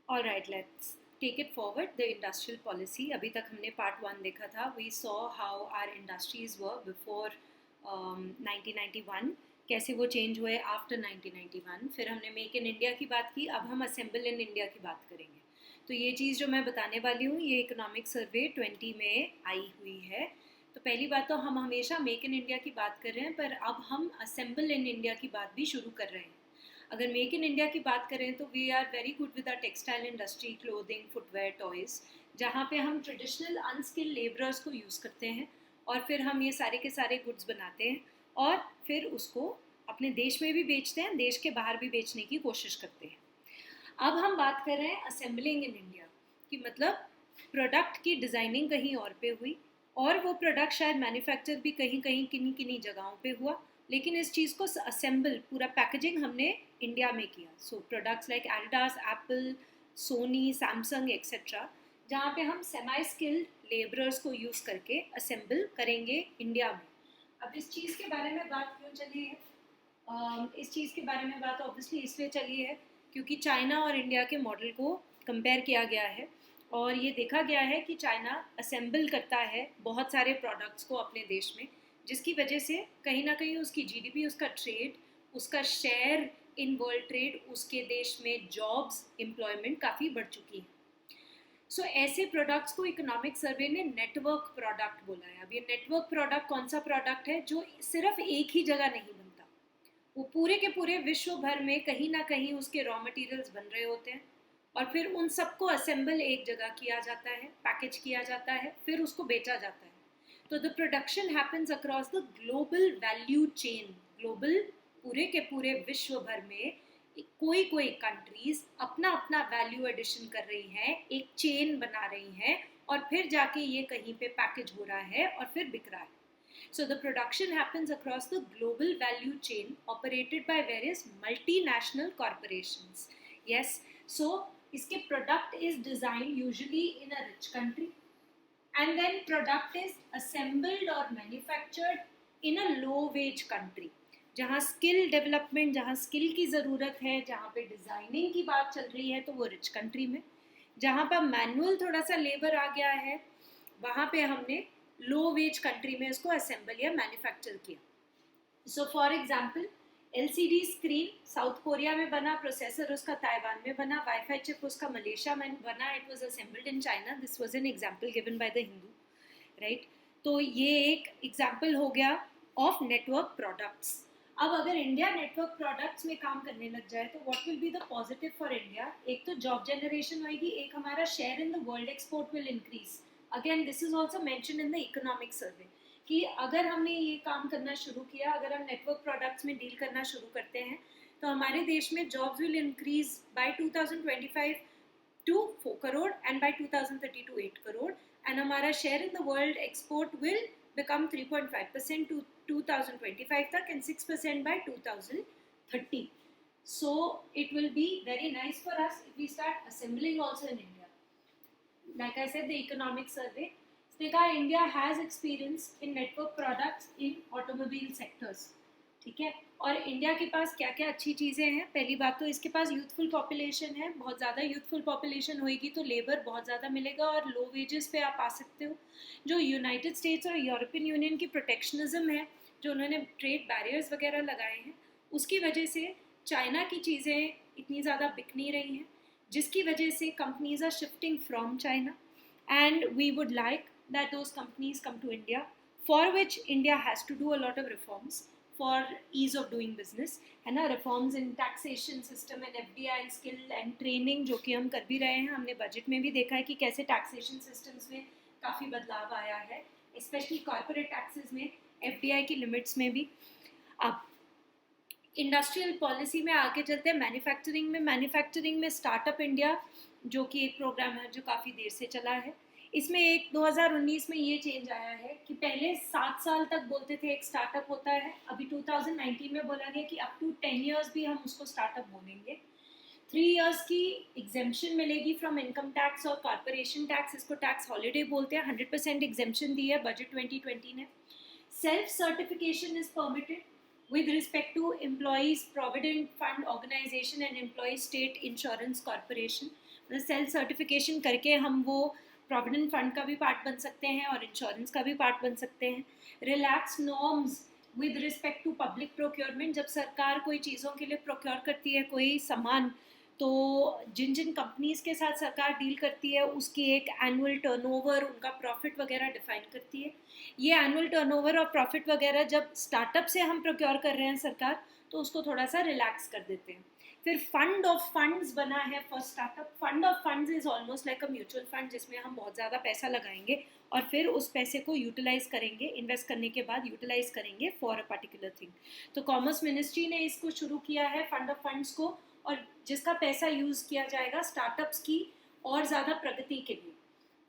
All right, let's take it forward the industrial policy. अभी तक हमने पार्ट वन देखा था। We saw how are industries were before 1991, कैसे वो चेंज हुए आफ्टर 1991। फिर हमने मेक इन इंडिया की बात की, अब हम असेंबल इन इंडिया की बात करेंगे। तो ये चीज़ जो मैं बताने वाली हूँ, ये इकोनॉमिक सर्वे 20 में आई हुई है। तो पहली बात तो हम हमेशा मेक इन इंडिया की बात कर रहे हैं, पर अब हम असेंबल इन इंडिया की बात भी शुरू कर रहे हैं। अगर मेक इन इंडिया की बात करें तो we are very good with our textile industry, clothing, footwear, toys, जहाँ पे हम ट्रेडिशनल अनस्किल्ड लेबरर्स को यूज़ करते हैं और फिर हम ये सारे के सारे गुड्स बनाते हैं और फिर उसको अपने देश में भी बेचते हैं, देश के बाहर भी बेचने की कोशिश करते हैं। अब हम बात कर रहे हैं असेंबलिंग इन इंडिया कि मतलब प्रोडक्ट की डिज़ाइनिंग कहीं और पे हुई और वो प्रोडक्ट शायद मैन्युफैक्चर भी कहीं कहीं किन्हीं किन्हीं जगहों पे हुआ, लेकिन इस चीज़ को असेंबल पूरा पैकेजिंग हमने इंडिया में किया। So products like Adidas, Apple, Sony, Samsung etcetera, जहाँ पे हम सेमी स्किल्ड लेबरर्स को यूज़ करके असेंबल करेंगे इंडिया में। अब इस चीज़ के बारे में बात क्यों चली है? इस चीज़ के बारे में बात ऑब्वियसली इसलिए चली है क्योंकि चाइना और इंडिया के मॉडल को कंपेयर किया गया है और ये देखा गया है कि चाइना असेंबल करता है बहुत सारे प्रोडक्ट्स को अपने देश में, जिसकी वजह से कहीं ना कहीं उसकी जीडीपी, उसका ट्रेड, उसका शेयर इन वर्ल्ड ट्रेड, उसके देश में जॉब्स, एम्प्लॉयमेंट काफ़ी बढ़ चुकी है। सो ऐसे प्रोडक्ट्स को इकोनॉमिक सर्वे ने नेटवर्क प्रोडक्ट बोला है। अब ये नेटवर्क प्रोडक्ट कौन सा प्रोडक्ट है? जो सिर्फ एक ही जगह नहीं बनता, वो पूरे के पूरे विश्व भर में कहीं ना कहीं उसके रॉ मटेरियल्स बन रहे होते हैं और फिर उन सबको असेंबल एक जगह किया जाता है, पैकेज किया जाता है, फिर उसको बेचा जाता है। तो the production happens across the global value chain. Global, पूरे के पूरे विश्व भर में कोई कोई कंट्रीज अपना अपना वैल्यू एडिशन कर रही हैं, एक चेन बना रही हैं और फिर जाके ये कहीं पे पैकेज हो रहा है और फिर बिक रहा है। So the production happens across the global value chain operated by various multinational corporations. Yes, so इसके product is designed usually in a rich country and then product is assembled or manufactured in a low wage country, जहाँ skill development, जहाँ skill की ज़रूरत है, जहाँ पे designing की बात चल रही है तो वो रिच कंट्री में। जहाँ पर मैनुअल थोड़ा सा लेबर आ गया है वहाँ पे हमने लो वेज कंट्री में उसको असेंबल या मैन्युफैक्चर किया। So for example, LCD screen south Korea में बना, प्रोसेसर उसका ताइवान में बना, वाईफाई चिप उसका मलेशिया में बना, it was assembled in China. This was an example given by the Hindu, right? तो ये एक एग्जाम्पल हो गया ऑफ नेटवर्क प्रोडक्ट्स। अब अगर इंडिया नेटवर्क प्रोडक्ट्स में काम करने लग जाए तो what will be the positive for India? एक तो जॉब जनरेशन होगी, एक हमारा share in the world export will increase. Again this is also mention in the economic survey कि अगर हमने ये काम करना शुरू किया, अगर हम नेटवर्क प्रोडक्ट्स में डील करना शुरू करते हैं तो हमारे देश में jobs will increase by 2025 to 4 crore and by 2030 to 8 crore, and हमारा share in the world export will become 3.5% to 2025 तक and 6% by 2030. So it will be very nice for us if we start assembling also in India. Like I said, the economic survey, इसने कहा India has experience in network products in automobile sectors. ठीक है, और India के पास क्या क्या अच्छी चीज़ें हैं? पहली बात तो इसके पास यूथफुल पॉपुलेशन है, बहुत ज़्यादा यूथफुल पॉपुलेशन होएगी तो लेबर बहुत ज़्यादा मिलेगा और लो वेजेस पे आप आ सकते हो। जो यूनाइटेड स्टेट्स और यूरोपियन यूनियन की प्रोटेक्शनिज्म है, जो उन्होंने ट्रेड बैरियर्स वगैरह लगाए हैं, उसकी वजह से चाइना की चीज़ें इतनी ज़्यादा बिक नहीं रही हैं, जिसकी वजह से companies are shifting from China and we would like that those companies come to India, for which India has to do a lot of reforms for ease of doing business, है ना? Reforms in taxation system and FDI and skill and training, जो कि हम कर भी रहे हैं। हमने बजट में भी देखा है कि कैसे टैक्सेशन सिस्टम्स में काफ़ी बदलाव आया है, स्पेशली कॉर्पोरेट टैक्सेस में, एफडीआई की लिमिट्स में भी। अब इंडस्ट्रियल पॉलिसी में आगे चलते हैं मैन्युफैक्चरिंग में। मैन्युफैक्चरिंग में स्टार्टअप इंडिया, जो कि एक प्रोग्राम है जो काफ़ी देर से चला है, इसमें एक 2019 में ये चेंज आया है कि पहले 7 साल तक बोलते थे एक स्टार्टअप होता है, अभी 2019 में बोला गया कि अप टू 10 इयर्स भी हम उसको स्टार्टअप बोलेंगे। 3 इयर्स की एग्जेम्पशन मिलेगी फ्रॉम इनकम टैक्स और कॉर्पोरेशन टैक्स, इसको टैक्स हॉलीडे बोलते हैं। 100% एग्जेम्पशन दी है बजट 2020 ने। Self certification is permitted with respect to employees provident fund organization and employee state insurance corporation, self certification करके हम वो प्रोविडेंट फंड का भी पार्ट बन सकते हैं और इंश्योरेंस का भी पार्ट बन सकते हैं. Relax norms with respect to public procurement. जब सरकार कोई चीज़ों के लिए प्रोक्योर करती है कोई सामान, तो जिन जिन कंपनीज के साथ सरकार डील करती है उसकी एक एनुअल टर्नओवर, उनका प्रॉफिट वगैरह डिफाइन करती है. ये एनुअल टर्नओवर और प्रॉफिट वगैरह जब स्टार्टअप से हम प्रोक्योर कर रहे हैं सरकार, तो उसको थोड़ा सा रिलैक्स कर देते हैं. फिर फंड ऑफ फंड्स बना है for startup. Fund of funds is almost like a mutual fund, जिसमें हम बहुत ज़्यादा पैसा लगाएंगे और फिर उस पैसे को यूटिलाइज करेंगे, इन्वेस्ट करने के बाद यूटिलाइज करेंगे फॉर अ पर्टिकुलर थिंग. तो कॉमर्स मिनिस्ट्री ने इसको शुरू किया है फंड ऑफ फंड्स को, और जिसका पैसा यूज़ किया जाएगा स्टार्टअप्स की और ज़्यादा प्रगति के लिए.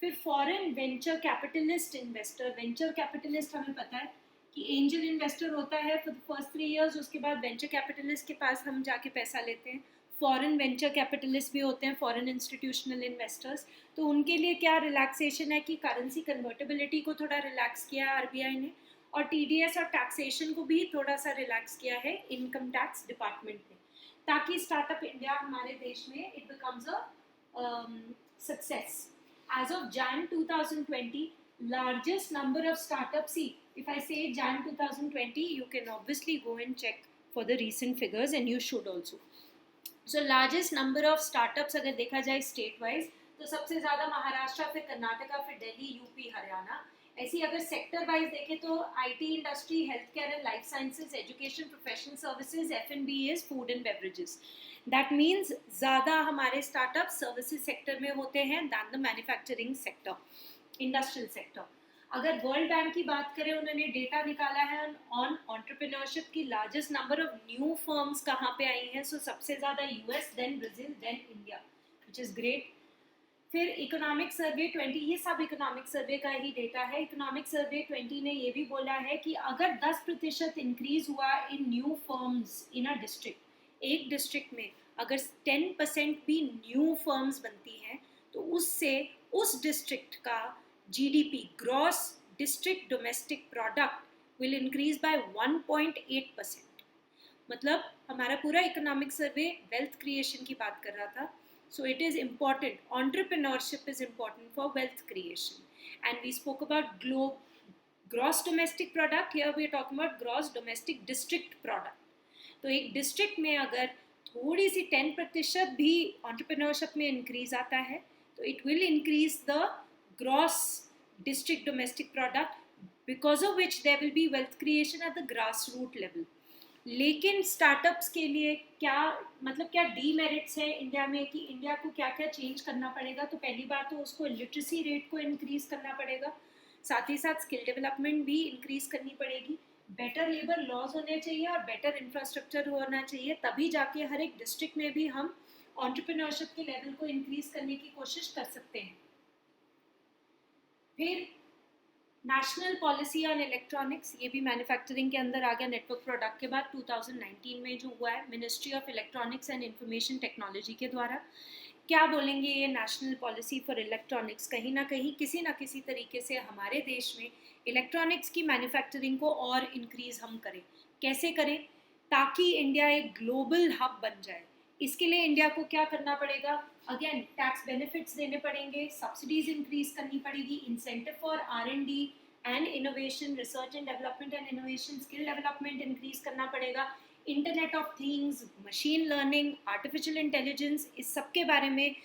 फिर foreign venture capitalist investor. Venture capitalist हमें पता है कि एंजल इन्वेस्टर होता है फॉर द फर्स्ट 3 years, उसके बाद वेंचर कैपिटलिस्ट के पास हम जाके पैसा लेते हैं. फॉरेन वेंचर कैपिटलिस्ट भी होते हैं, फॉरेन इंस्टीट्यूशनल इन्वेस्टर्स. तो उनके लिए क्या रिलैक्सेशन है कि करेंसी कन्वर्टेबिलिटी को थोड़ा रिलैक्स किया है आरबीआई ने, और टीडीएस और टैक्सेशन को भी थोड़ा सा रिलैक्स किया है इनकम टैक्स डिपार्टमेंट ने, ताकि स्टार्टअप इंडिया हमारे देश में it becomes a success. As of Jan 2020, largest number of startups. See, if I say Jan 2020, you can obviously go and check for the recent figures, and you should also. So largest number of startups अगर देखा जाए state wise, तो सबसे ज़्यादा महाराष्ट्र, फिर कर्नाटका, फिर Delhi, UP, Haryana. ऐसी अगर सेक्टर वाइज देखें तो IT industry, health care and life sciences, education, professional services, एफ&बी is food and beverages. That means ज़्यादा हमारे स्टार्टअप सर्विसेज सेक्टर में होते हैं than the manufacturing sector, industrial sector. अगर वर्ल्ड बैंक की बात करें, उन्होंने डेटा निकाला है ऑन एंटरप्रेन्योरशिप की largest number of new firms कहाँ पे आई हैं. सो सबसे ज़्यादा US, then Brazil, then India, which is great. फिर इकोनॉमिक सर्वे 20, ये सब इकोनॉमिक सर्वे का ही डेटा है. इकोनॉमिक सर्वे 20 ने ये भी बोला है कि अगर 10% इंक्रीज हुआ in new firms in a district, एक डिस्ट्रिक्ट में अगर 10% भी न्यू फर्म्स बनती हैं, तो उससे उस डिस्ट्रिक्ट का GDP, gross district domestic product, will increase by 1.8%. मतलब हमारा पूरा इकोनॉमिक सर्वे वेल्थ क्रिएशन की बात कर रहा था. So it is important. Entrepreneurship is important for wealth creation. And we spoke about gross domestic product. Here we are talking about gross domestic district product. तो एक डिस्ट्रिक्ट में अगर थोड़ी सी 10% भी entrepreneurship में इंक्रीज आता है, तो it will increase the gross district domestic product, because of which there will be wealth creation at the grass root level. लेकिन स्टार्टअप्स के लिए क्या मतलब, क्या डीमेरिट्स है इंडिया में, कि इंडिया को क्या क्या चेंज करना पड़ेगा. तो पहली बात तो उसको लिटरेसी रेट को इंक्रीज करना पड़ेगा, साथ ही साथ स्किल डेवलपमेंट भी इंक्रीज करनी पड़ेगी, बेटर लेबर लॉज होने चाहिए और बेटर इंफ्रास्ट्रक्चर होना चाहिए. तभी जाके हर एक डिस्ट्रिक्ट में भी हम एंटरप्रेन्योरशिप के लेवल को इंक्रीज करने की कोशिश कर सकते हैं. फिर नेशनल पॉलिसी ऑन इलेक्ट्रॉनिक्स, ये भी मैन्युफैक्चरिंग के अंदर आ गया नेटवर्क प्रोडक्ट के बाद. 2019 में जो हुआ है ministry of electronics and information technology के द्वारा. क्या बोलेंगे ये नेशनल पॉलिसी फॉर इलेक्ट्रॉनिक्स, कहीं ना कहीं किसी ना किसी तरीके से हमारे देश में इलेक्ट्रॉनिक्स की मैन्युफैक्चरिंग को और इंक्रीज हम करें. कैसे करें ताकि इंडिया एक ग्लोबल हब बन जाए. इसके लिए इंडिया को क्या करना पड़ेगा, अगेन टैक्स बेनिफिट्स देने पड़ेंगे, सब्सिडीज इंक्रीज करनी पड़ेगी, incentive for R&D and innovation, research and development and innovation, skill development increase करना पड़ेगा, internet of things, machine learning, artificial intelligence, इस सब के बारे में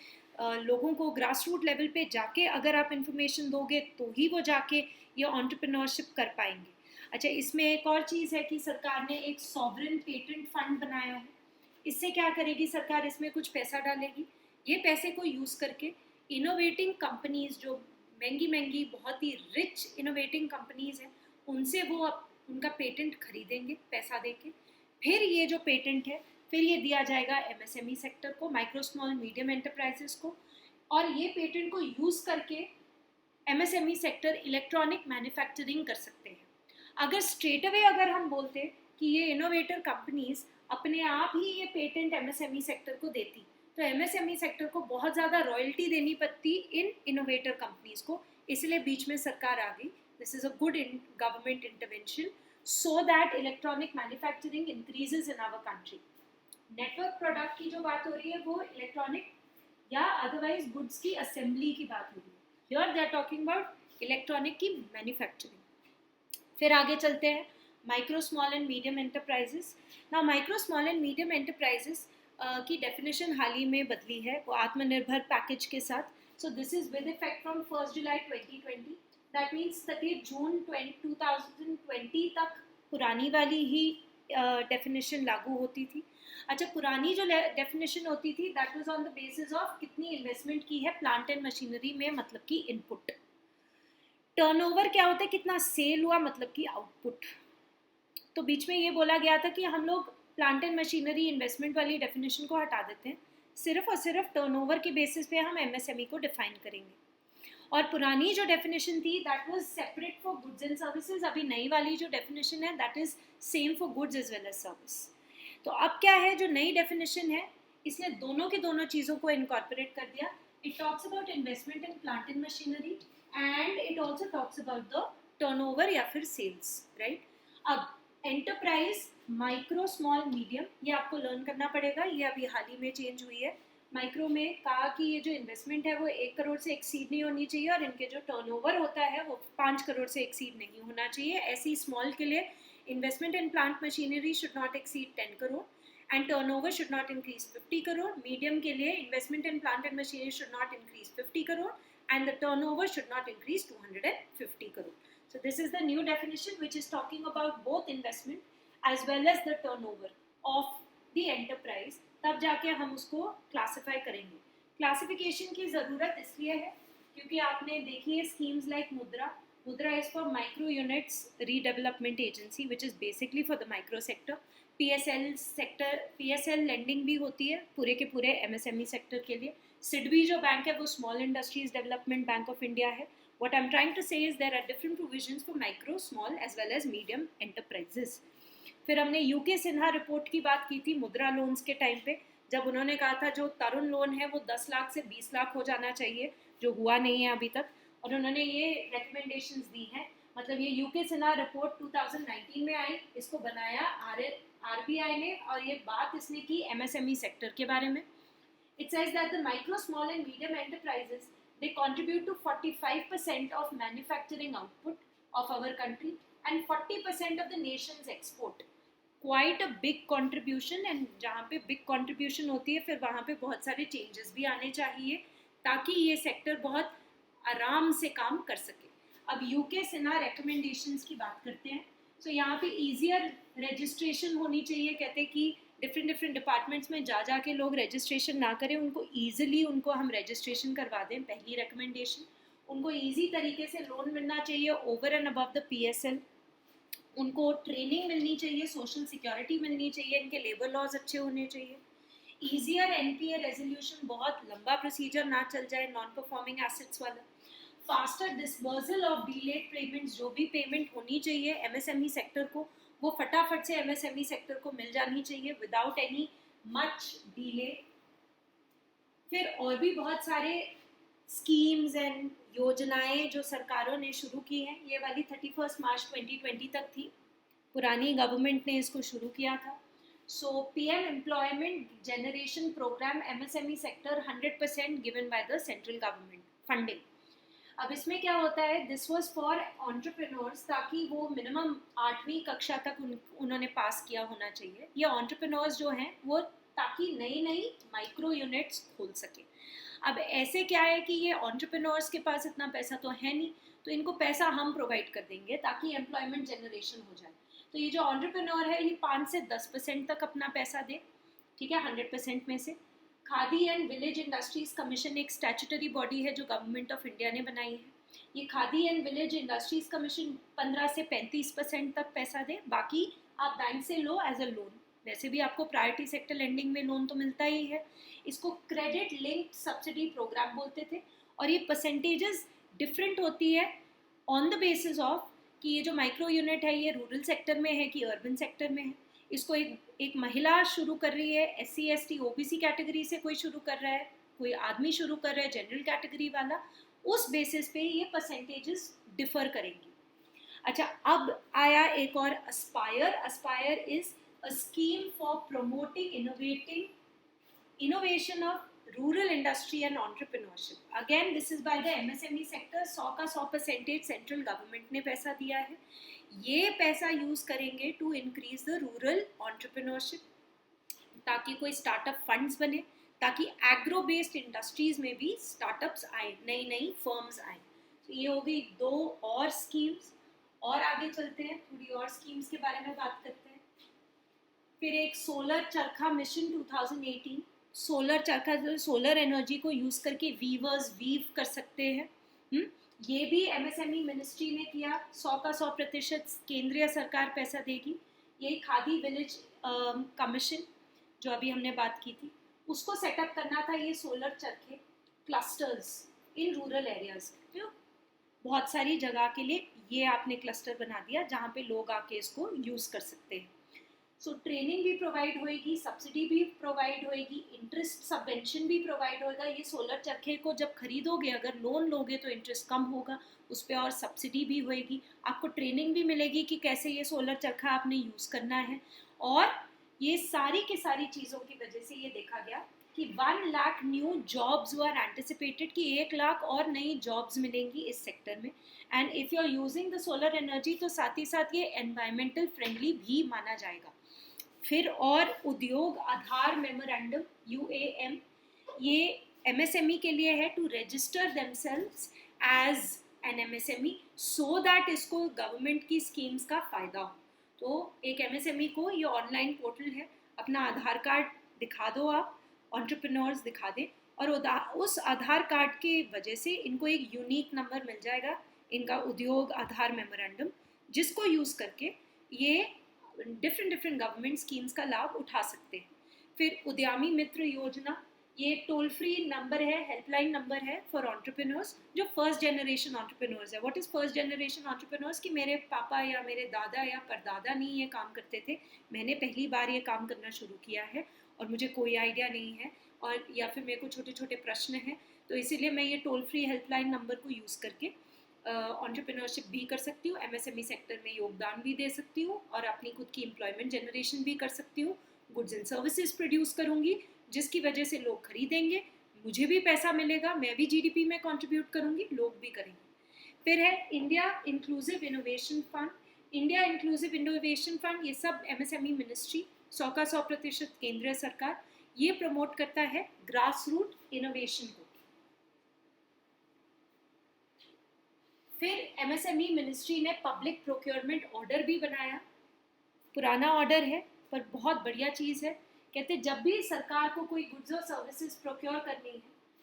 लोगों को ग्रास रूट लेवल पे जाके अगर आप इंफॉर्मेशन दोगे तो ही वो जाके ये एंटरप्रेन्योरशिप कर पाएंगे. अच्छा, इसमें एक और चीज़ है कि सरकार ने एक सॉवरेन पेटेंट फंड बनाया है. इससे क्या करेगी सरकार, इसमें कुछ पैसा डालेगी, ये पैसे को यूज़ करके इनोवेटिंग कंपनीज, जो महंगी महंगी बहुत ही रिच इनोवेटिंग कंपनीज हैं, उनसे वो उनका पेटेंट खरीदेंगे पैसा देके. फिर ये जो पेटेंट है फिर ये दिया जाएगा MSME सेक्टर को, माइक्रो स्मॉल मीडियम एंटरप्राइजेस को, और ये पेटेंट को यूज़ करके MSME सेक्टर इलेक्ट्रॉनिक मैन्युफैक्चरिंग कर सकते हैं. अगर स्ट्रेट अवे अगर हम बोलते कि ये इनोवेटर कंपनीज अपने आप ही ये पेटेंट MSME सेक्टर को देती, तो MSME सेक्टर को बहुत ज़्यादा रॉयल्टी देनी पड़ती इन इनोवेटर कंपनीज को. इसलिए बीच में सरकार आ गई. This is a good government intervention so that electronic manufacturing increases in our country. Network product की जो बात हो रही है वो इलेक्ट्रॉनिक या अदरवाइज गुड्स की असेंबली की बात हो रही है. Here they are talking about electronic की मैन्युफैक्चरिंग. फिर आगे चलते हैं micro small and medium enterprises. ना micro small and medium enterprises की डेफिनेशन हाल ही में बदली है वो आत्मनिर्भर पैकेज के साथ. So this is with effect from 1 July 2020. That means 30 June 2020 तक पुरानी वाली ही डेफिनेशन लागू होती थी. अच्छा, पुरानी जो डेफिनेशन होती थी that was on the basis of कितनी इन्वेस्टमेंट की है प्लांट एंड मशीनरी में, मतलब कि इनपुट. टर्नओवर क्या होता है, कितना सेल हुआ, मतलब कि आउटपुट. तो बीच में ये बोला गया था कि हम लोग प्लांट एंड मशीनरी इन्वेस्टमेंट वाली डेफिनेशन को हटा देते हैं, सिर्फ और सिर्फ टर्नओवर के बेसिस पे हम एमएसएमई को डिफाइन करेंगे. और पुरानी जो डेफिनेशन थी that was separate for goods and services. अभी नई वाली जो डेफिनेशन है that is same for goods as well as service. तो अब क्या है, जो नई डेफिनेशन है इसने दोनों की दोनों चीज़ों को इनकॉर्पोरेट कर दिया. It talks about investment in plant and machinery and it also talks about the turnover या फिर सेल्स, राइट. अब एंटरप्राइज, माइक्रो, स्मॉल, मीडियम, ये आपको लर्न करना पड़ेगा. ये अभी हाल ही में चेंज हुई है. माइक्रो में कहा कि ये जो इन्वेस्टमेंट है वो 1 करोड़ से एक्सीड नहीं होनी चाहिए और इनके जो टर्नओवर होता है वो 5 करोड़ से एक्सीड नहीं होना चाहिए. ऐसी स्मॉल के लिए investment in plant machinery should not exceed 10 crore and turnover should not increase 50 crore. Medium के लिए investment in plant and machinery should not increase 50 crore and the turnover should not increase 250 crore. So this is the new definition which is talking about both investment as well as the turnover of the enterprise. तब जाके हम उसको classify करेंगे. Classification की ज़रूरत इसलिए है क्योंकि आपने देखी है स्कीम्स लाइक मुद्रा. मुद्रा is for micro units redevelopment agency which is basically for the micro sector. PSL sector, PSL lending भी होती है पूरे के पूरे एमएसएमई सेक्टर के लिए. सिडबी जो बैंक है वो small industries development bank of India है. What I am trying to say is there are different provisions for micro, small as well as medium enterprises. फिर हमने यूके सिन्हा रिपोर्ट की बात की थी मुद्रा लोन्स के टाइम पे, जब उन्होंने कहा था जो तरुण लोन है वो 10 लाख से 20 लाख हो जाना चाहिए, जो हुआ नहीं है अभी तक. और उन्होंने ये रिकमेंडेशंस दी हैं. मतलब ये यूके सिन्हा रिपोर्ट 2019 में आई, इसको बनाया आरबीआई ने और ये बात इसने की एमएसएमई सेक्टर के बारे में. It says that the micro, small and medium enterprises, they contribute to 45% of manufacturing output of our country and 40% of the nation's export. Quite a big contribution, and जहाँ पे big contribution होती है फिर वहाँ पे बहुत सारे changes भी आने चाहिए ताकि ये sector बहुत आराम से काम कर सके. अब यूके सिन्हा recommendations की बात करते हैं. So यहाँ पे easier registration होनी चाहिए. कहते हैं कि डिफरेंट डिपार्टमेंट्स में जा के लोग रजिस्ट्रेशन ना करें, उनको ईजिली उनको हम रजिस्ट्रेशन करवा दें. पहली रिकमेंडेशन. उनको ईजी तरीके से लोन मिलना चाहिए over and above the PSL. उनको ट्रेनिंग मिलनी चाहिए, सोशल सिक्योरिटी मिलनी चाहिए, इनके लेबर लॉज अच्छे होने चाहिए. ईजियर एनपीए रेजोल्यूशन, बहुत लंबा प्रोसीजर ना चल जाए नॉन परफॉर्मिंग एसेट्स वाला. Faster disbursal of delayed payments, जो भी पेमेंट होनी चाहिए एमएसएमई सेक्टर को वो फटाफट से एमएसएमई सेक्टर को मिल जानी चाहिए विदाउट एनी मच डिले. फिर और भी बहुत सारे स्कीम्स एंड योजनाएं जो सरकारों ने शुरू की हैं. ये वाली 31 मार्च 2020 तक थी, पुरानी गवर्नमेंट ने इसको शुरू किया था. So PM employment generation programme MSME sector 100% given by the central government funding. अब इसमें क्या होता है, दिस वाज फॉर एंटरप्रेन्योर्स, ताकि वो मिनिमम 8वीं कक्षा तक उन्होंने पास किया होना चाहिए. ये एंटरप्रेन्योर्स जो हैं वो ताकि नई नई माइक्रो यूनिट्स खोल सके. अब ऐसे क्या है कि ये एंटरप्रेन्योर्स के पास इतना पैसा तो है नहीं, तो इनको पैसा हम प्रोवाइड कर देंगे ताकि एम्प्लॉयमेंट जनरेशन हो जाए. तो ये जो एंटरप्रेन्योर है ये 5 से 10% तक अपना पैसा दे, ठीक है, 100% में से. Khadi and village industries commission एक स्टैट्यूटरी बॉडी है जो गवर्नमेंट ऑफ इंडिया ने बनाई है. ये khadi and village industries commission 15 से 35% तक पैसा दे, बाकी आप बैंक से लो एज अ लोन. वैसे भी आपको प्रायोरिटी सेक्टर लेंडिंग में लोन तो मिलता ही है. इसको क्रेडिट लिंक्ड सब्सिडी प्रोग्राम बोलते थे. और ये परसेंटेजेस डिफरेंट होती है ऑन द बेसिस ऑफ कि ये जो माइक्रो यूनिट है ये रूरल सेक्टर में है कि अर्बन सेक्टर में है. इसको एक महिला शुरू कर रही है, SC ST OBC कैटेगरी से कोई शुरू कर रहा है, कोई आदमी शुरू कर रहा है जनरल कैटेगरी वाला, उस बेसिस पे ये परसेंटेजेस डिफर करेंगी. अच्छा, अब आया एक और aspire. Aspire is a scheme for promoting innovation of rural industry and entrepreneurship, again this is by the MSME sector. 100 का 100% सेंट्रल गवर्नमेंट ने पैसा दिया है। ये पैसा यूज करेंगे to increase the rural entrepreneurship, ताकि कोई स्टार्टअप फंड्स बने, ताकि एग्रो बेस्ड इंडस्ट्रीज में भी स्टार्टअप्स आए, नई नई फर्म्स आए। तो ये हो गई 2 और स्कीम्स। और आगे चलते हैं, थोड़ी और स्कीम्स के बारे में बात करते हैं। फिर एक सोलर चरखा मिशन 2018। सोलर चरखा, सोलर एनर्जी को यूज करके वीवर्स वीव कर सकते हैं। ये भी एमएसएमई मिनिस्ट्री ने किया। 100 का 100% केंद्रीय सरकार पैसा देगी। यही खादी विलेज कमीशन जो अभी हमने बात की थी, उसको सेटअप करना था। ये सोलर चरखे क्लस्टर्स इन रूरल एरियाज, तो बहुत सारी जगह के लिए ये आपने क्लस्टर बना दिया जहाँ पे लोग आके इसको यूज कर सकते हैं। सो ट्रेनिंग भी प्रोवाइड होएगी, सब्सिडी भी प्रोवाइड होएगी, इंटरेस्ट सबवेंशन भी प्रोवाइड होएगा। ये सोलर चरखे को जब खरीदोगे, अगर लोन लोगे तो इंटरेस्ट कम होगा उस पर, और सब्सिडी भी होएगी। आपको ट्रेनिंग भी मिलेगी कि कैसे ये सोलर चरखा आपने यूज़ करना है। और ये सारी की सारी चीज़ों की वजह से ये देखा गया कि 1 लाख न्यू जॉब्स वर एंटिसिपेटेड, कि 1 लाख और नई जॉब्स मिलेंगी इस सेक्टर में। And if you are using the solar energy तो साथ ही साथ ये एनवायरमेंटल फ्रेंडली भी माना जाएगा। फिर और उद्योग आधार मेमोरेंडम UAM, ये MSME के लिए है, to register themselves as an MSME so that इसको गवर्नमेंट की स्कीम्स का फ़ायदा हो। तो एक MSME को ये ऑनलाइन पोर्टल है, अपना आधार कार्ड दिखा दो आप, एंटरप्रेन्योर्स दिखा दें, और उस आधार कार्ड के वजह से इनको एक यूनिक नंबर मिल जाएगा, इनका उद्योग आधार मेमोरेंडम, जिसको यूज़ करके ये डिफरेंट गवर्नमेंट स्कीम्स का लाभ उठा सकते हैं। फिर उद्यमी मित्र योजना, ये टोल फ्री नंबर है, हेल्पलाइन नंबर है फॉर एंटरप्रेन्योर्स जो फर्स्ट जनरेशन एंटरप्रेन्योर्स है। What is first generation entrepreneurs? कि मेरे पापा या मेरे दादा या परदादा नहीं ये काम करते थे, मैंने पहली बार ये काम करना शुरू किया है और मुझे कोई आइडिया नहीं है, और या फिर मेरे को छोटे छोटे प्रश्न हैं, तो इसीलिए मैं ये टोल फ्री हेल्पलाइन नंबर को यूज़ करके एंटरप्रेन्योरशिप भी कर सकती हूँ, MSME सेक्टर में योगदान भी दे सकती हूँ, और अपनी खुद की एम्प्लॉयमेंट जनरेशन भी कर सकती हूँ। गुड्स एंड सर्विसेज प्रोड्यूस करूँगी जिसकी वजह से लोग खरीदेंगे, मुझे भी पैसा मिलेगा, मैं भी GDP में कंट्रीब्यूट करूँगी, लोग भी करेंगे। फिर है India inclusive innovation fund. India inclusive innovation fund, ये सब MSME मिनिस्ट्री, 100 का 100% केंद्रीय सरकार, ये प्रमोट करता है ग्रास रूट इनोवेशन को। फिर MSME मिनिस्ट्री ने पब्लिक प्रोक्योरमेंट ऑर्डर भी बनाया। पुराना ऑर्डर है पर बहुत बढ़िया चीज़ है। कहते जब भी सरकार को कोई गुड्स और सर्विसेज प्रोक्योर करनी है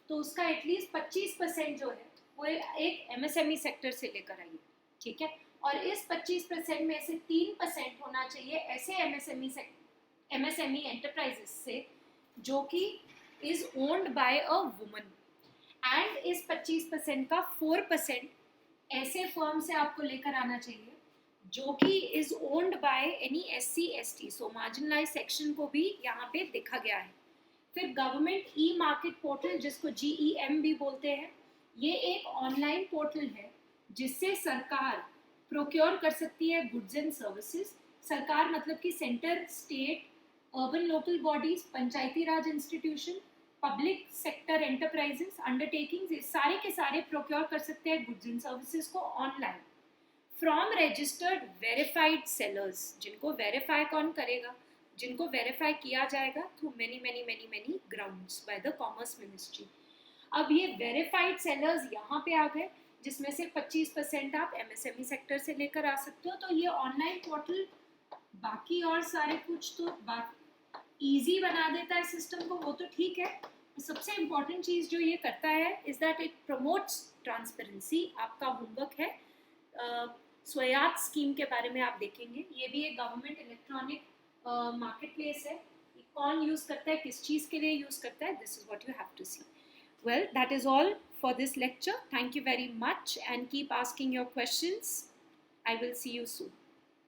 तो उसका एटलीस्ट 25% जो है वो एक MSME सेक्टर से लेकर आइए, ठीक है। और इस 25% में से 3% होना चाहिए ऐसे MSME एंटरप्राइजेस से जो कि is owned bye a woman, and इस 25% का 4% ऐसे फर्म से आपको लेकर आना चाहिए जो कि is owned by any SC ST, so marginalise section को भी यहाँ पे देखा गया है। फिर गवर्नमेंट मार्केट पोर्टल, जिसको GEM भी बोलते हैं, ये एक ऑनलाइन पोर्टल है जिससे सरकार प्रोक्योर कर सकती है गुड्स एंड सर्विसेज। सरकार मतलब कि centre, state, urban local bodies, Panchayati Raj institution, public sector enterprises, undertakings, ये सारे के सारे प्रोक्योर कर सकते हैं गुड्स एंड सर्विसेज को online from registered verified sellers. जिनको वेरीफाई कौन करेगा? जिनको वेरीफाई किया जाएगा through many grounds by the commerce ministry. अब ये वेरीफाइड सेलर्स यहाँ पे आ गए, जिसमें से 25% आप MSME सेक्टर से लेकर आ सकते हो। तो ये ऑनलाइन पोर्टल बाकी और सारे कुछ तो ईजी बना देता है सिस्टम को, वो तो ठीक है। सबसे इम्पॉर्टेंट चीज़ जो ये करता है is that it promotes transparency. आपका होमवर्क है, स्वयात स्कीम के बारे में आप देखेंगे। ये भी एक गवर्नमेंट इलेक्ट्रॉनिक मार्केट प्लेस है। कौन यूज़ करता है, किस चीज़ के लिए यूज़ करता है, this is what you have to see. Well, that is all for this lecture. Thank you very much and keep asking your questions. I will see you soon.